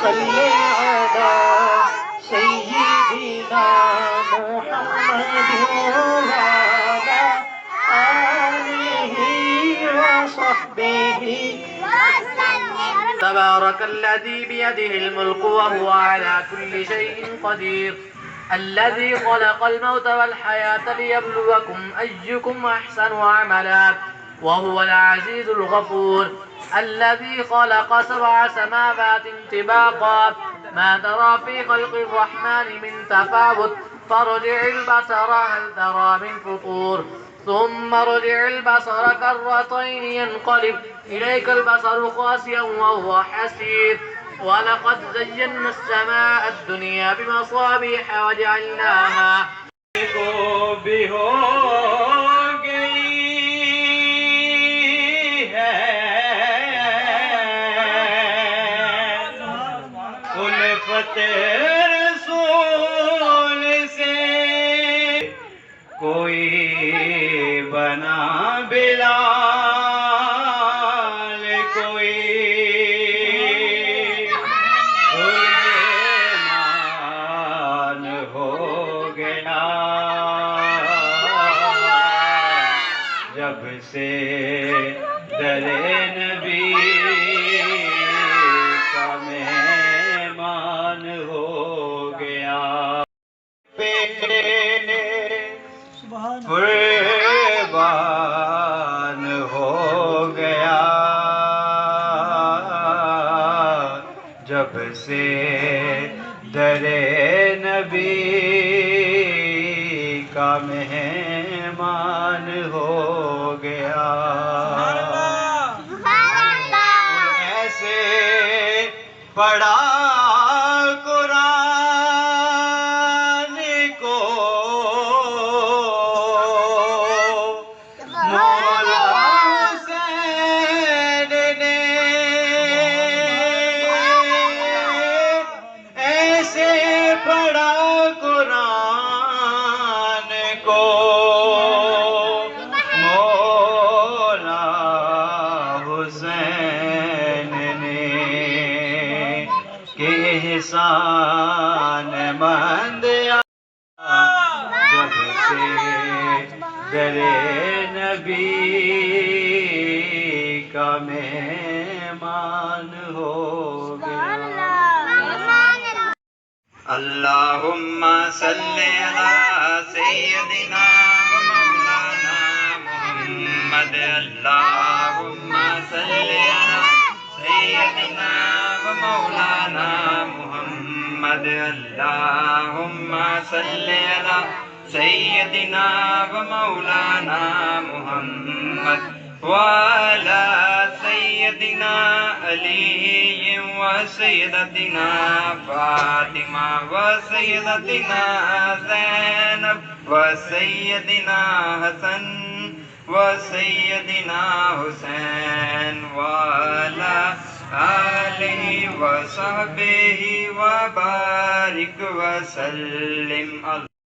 صل على سيدنا محمد وعلى آله وصحبه وسلم. تبارك الذي بيده الملك وهو على كل شيء قدير، الذي خلق الموت والحياة ليبلوكم أيكم أحسن عملا، وهو العزيز الغفور، الذي خلق 7 سماوات طباقا ما ترى في خلق الرحمن من تفاوت، فارجع البصر هل ترى من فطور، ثم ارجع البصر كرتين ينقلب إليك البصر خاسئا وهو حسير، ولقد زينا السماء الدنيا بمصابيح وجعلناها بھی ہو گئی ہے الفت رسول سے کوئی بنا بلال کوئی سلیمان ہو گیا جب سے در نبی کا مہمان ہو گیا قربان ہو گیا جب سے در نبی کا مہمان ہو گیا ایسے پڑھا قرآن کو مولا حسین نے ایسے پڑھا قرآن کو مولا حسین نے کہ احسان مند جب سے در نبی کا مہمان ہو گیا اللہم صلی علی سیدنا و مولانا محمد اللہم صلی علی سیدنا و مولانا محمد اللہم صلی علی سیدنا و مولانا محمد وعلى سيدنا علي وسيدتنا فاطمة وسيدتنا زينب وسيدنا حسن وسيدنا حسين وعلى آله وصحبه وبارك وسلم.